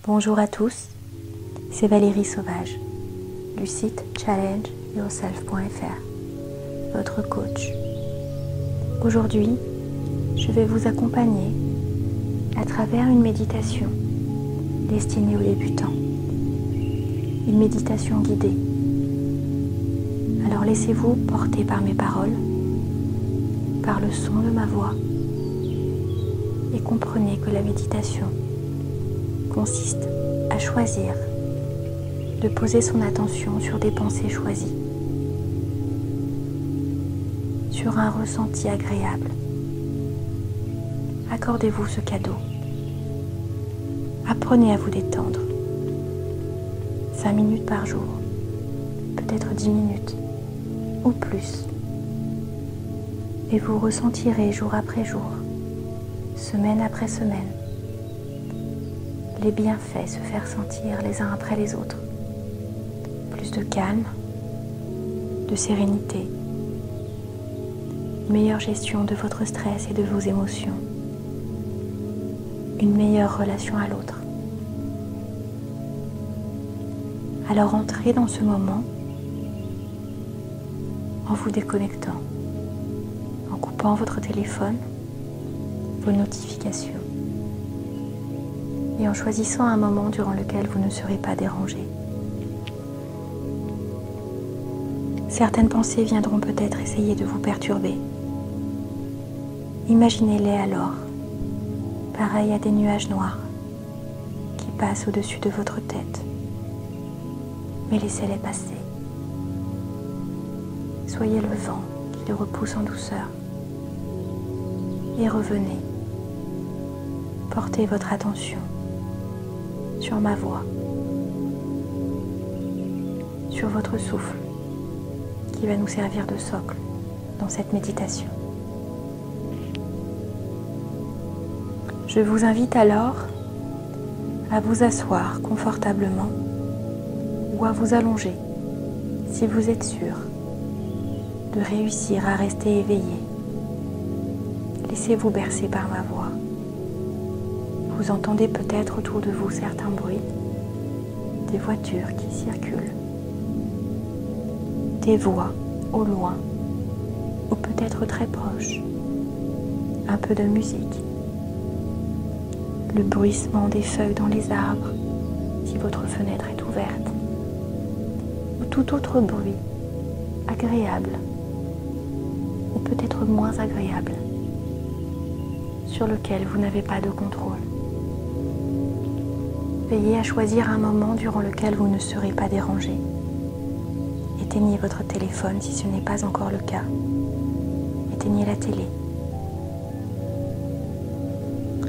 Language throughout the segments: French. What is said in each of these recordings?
Bonjour à tous, c'est Valérie Sauvage du site challengeyourself.fr, votre coach. Aujourd'hui, je vais vous accompagner à travers une méditation destinée aux débutants, une méditation guidée. Alors laissez-vous porter par mes paroles, par le son de ma voix, et comprenez que la méditation consiste à choisir de poser son attention sur des pensées choisies, sur un ressenti agréable. Accordez-vous ce cadeau. Apprenez à vous détendre. 5 minutes par jour, peut-être 10 minutes ou plus. Et vous ressentirez jour après jour, semaine après semaine, les bienfaits se faire sentir les uns après les autres. Plus de calme, de sérénité, meilleure gestion de votre stress et de vos émotions, une meilleure relation à l'autre. Alors entrez dans ce moment en vous déconnectant, en coupant votre téléphone, vos notifications, et en choisissant un moment durant lequel vous ne serez pas dérangé. Certaines pensées viendront peut-être essayer de vous perturber. Imaginez-les alors, pareil à des nuages noirs qui passent au-dessus de votre tête. Mais laissez-les passer. Soyez le vent qui les repousse en douceur. Et revenez. Portez votre attention sur ma voix, sur votre souffle qui va nous servir de socle dans cette méditation. Je vous invite alors à vous asseoir confortablement ou à vous allonger si vous êtes sûr de réussir à rester éveillé. Laissez-vous bercer par ma voix. Vous entendez peut-être autour de vous certains bruits, des voitures qui circulent, des voix au loin ou peut-être très proches, un peu de musique, le bruissement des feuilles dans les arbres si votre fenêtre est ouverte, ou tout autre bruit agréable ou peut-être moins agréable sur lequel vous n'avez pas de contrôle. Veillez à choisir un moment durant lequel vous ne serez pas dérangé. Éteignez votre téléphone si ce n'est pas encore le cas. Éteignez la télé.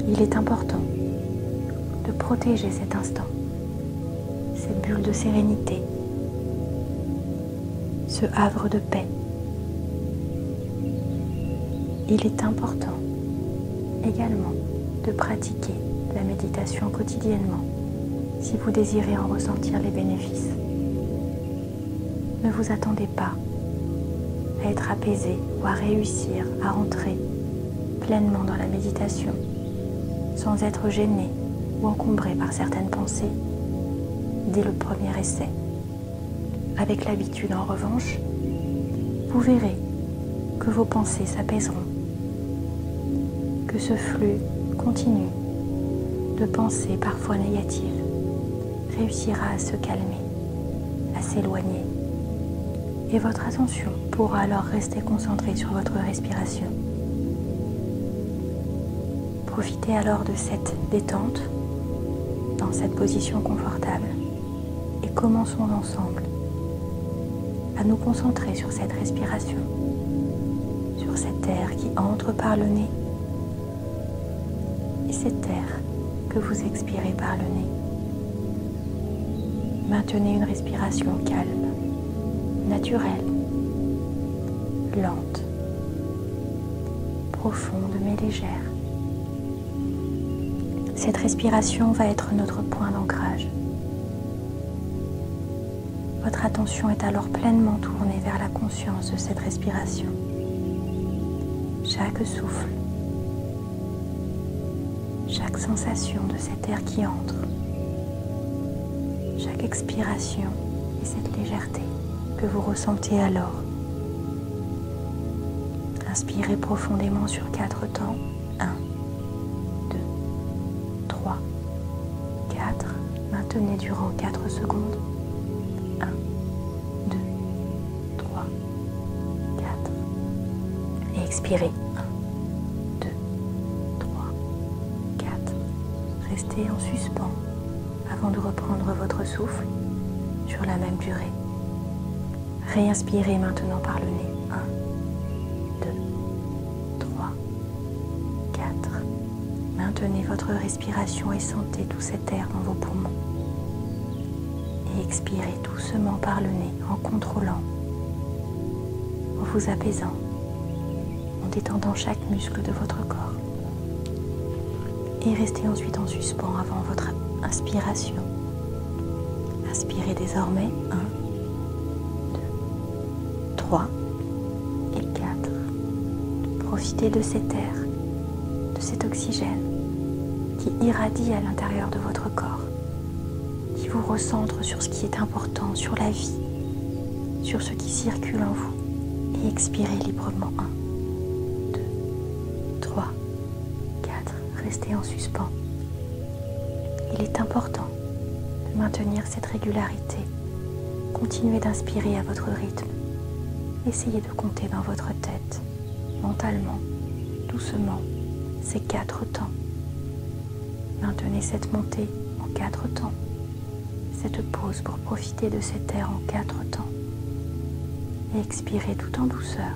Il est important de protéger cet instant, cette bulle de sérénité, ce havre de paix. Il est important également de pratiquer la méditation quotidiennement si vous désirez en ressentir les bénéfices. Ne vous attendez pas à être apaisé ou à réussir à rentrer pleinement dans la méditation sans être gêné ou encombré par certaines pensées dès le premier essai. Avec l'habitude, en revanche, vous verrez que vos pensées s'apaiseront, que ce flux continu de pensées parfois négatives réussira à se calmer, à s'éloigner, et votre attention pourra alors rester concentrée sur votre respiration. Profitez alors de cette détente dans cette position confortable et commençons ensemble à nous concentrer sur cette respiration, sur cet air qui entre par le nez et cet air que vous expirez par le nez. Maintenez une respiration calme, naturelle, lente, profonde mais légère. Cette respiration va être notre point d'ancrage. Votre attention est alors pleinement tournée vers la conscience de cette respiration. Chaque souffle, chaque sensation de cet air qui entre chaque expiration et cette légèreté que vous ressentez alors. Inspirez profondément sur 4 temps. 1, 2, 3, 4. Maintenez durant 4 secondes. 1, 2, 3, 4. Et expirez. 1, 2, 3, 4. Restez en suspens avant de reprendre votre souffle sur la même durée. Réinspirez maintenant par le nez. 1, 2, 3, 4. Maintenez votre respiration et sentez tout cet air dans vos poumons. Et expirez doucement par le nez en contrôlant, en vous apaisant, en détendant chaque muscle de votre corps. Et restez ensuite en suspens avant votre inspiration. Inspirez désormais 1, 2, 3 et 4. Profitez de cet air, de cet oxygène qui irradie à l'intérieur de votre corps, qui vous recentre sur ce qui est important, sur la vie, sur ce qui circule en vous. Et expirez librement 1, 2, 3, 4. Restez en suspens. Il est important de maintenir cette régularité. Continuez d'inspirer à votre rythme. Essayez de compter dans votre tête, mentalement, doucement, ces 4 temps. Maintenez cette montée en 4 temps, cette pause pour profiter de cet air en 4 temps. Et expirez tout en douceur,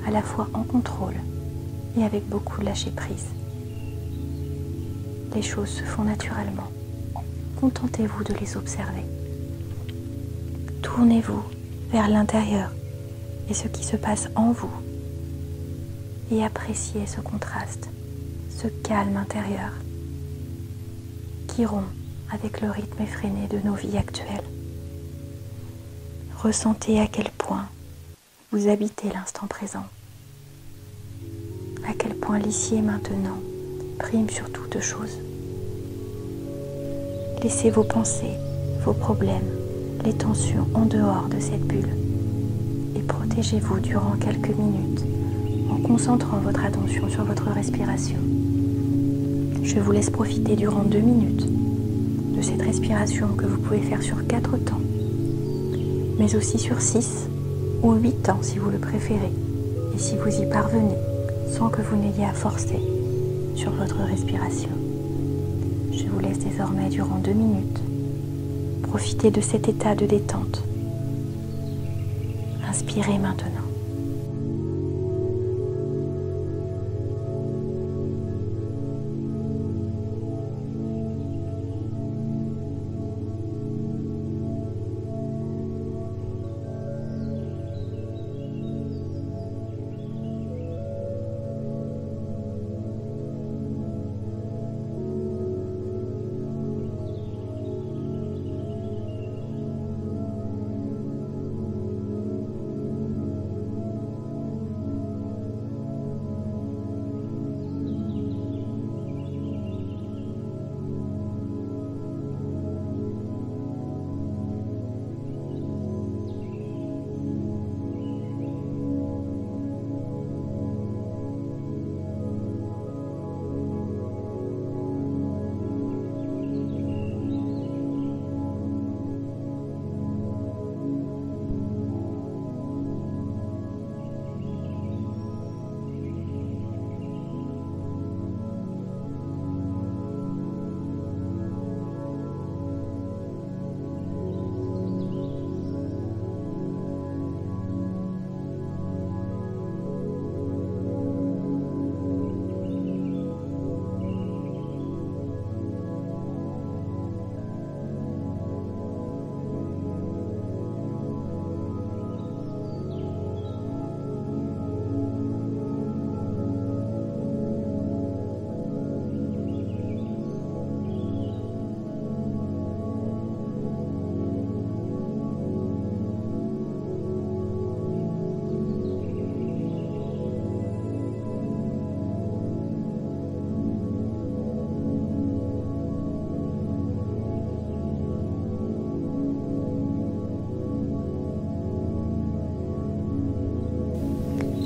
à la fois en contrôle et avec beaucoup de lâcher prise. Les choses se font naturellement. Contentez-vous de les observer. Tournez-vous vers l'intérieur et ce qui se passe en vous. Et appréciez ce contraste, ce calme intérieur qui rompt avec le rythme effréné de nos vies actuelles. Ressentez à quel point vous habitez l'instant présent, à quel point l'ici et maintenant prime sur toute chose. Laissez vos pensées, vos problèmes, les tensions en dehors de cette bulle et protégez-vous durant quelques minutes en concentrant votre attention sur votre respiration. Je vous laisse profiter durant 2 minutes de cette respiration que vous pouvez faire sur 4 temps, mais aussi sur 6 ou 8 temps si vous le préférez, et si vous y parvenez sans que vous n'ayez à forcer sur votre respiration. Je vous laisse désormais durant 2 minutes profiter de cet état de détente. Inspirez maintenant.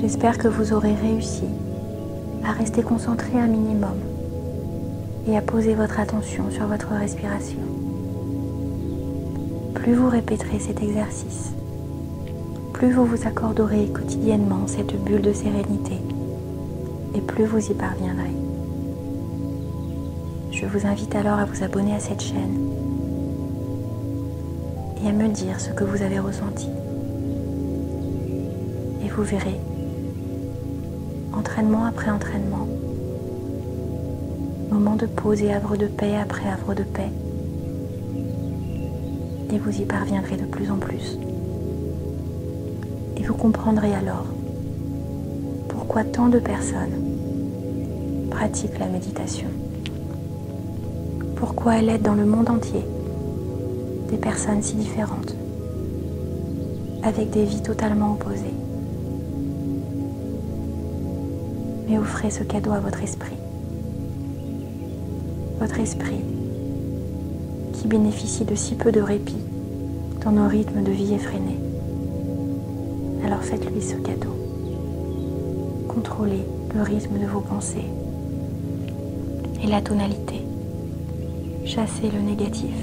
J'espère que vous aurez réussi à rester concentré un minimum et à poser votre attention sur votre respiration. Plus vous répéterez cet exercice, plus vous vous accorderez quotidiennement cette bulle de sérénité et plus vous y parviendrez. Je vous invite alors à vous abonner à cette chaîne et à me dire ce que vous avez ressenti. Et vous verrez, entraînement après entraînement, moment de pause et havre de paix après havre de paix, et vous y parviendrez de plus en plus. Et vous comprendrez alors pourquoi tant de personnes pratiquent la méditation, pourquoi elle aide dans le monde entier des personnes si différentes, avec des vies totalement opposées. Mais offrez ce cadeau à votre esprit qui bénéficie de si peu de répit dans nos rythmes de vie effrénés. Alors faites-lui ce cadeau. Contrôlez le rythme de vos pensées et la tonalité. Chassez le négatif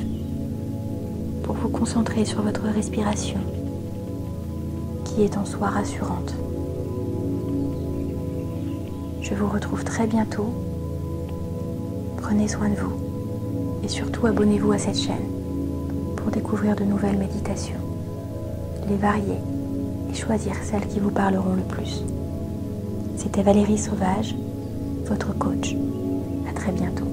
pour vous concentrer sur votre respiration qui est en soi rassurante. Je vous retrouve très bientôt. Prenez soin de vous et surtout abonnez-vous à cette chaîne pour découvrir de nouvelles méditations, les varier et choisir celles qui vous parleront le plus. C'était Valérie Sauvage, votre coach. À très bientôt.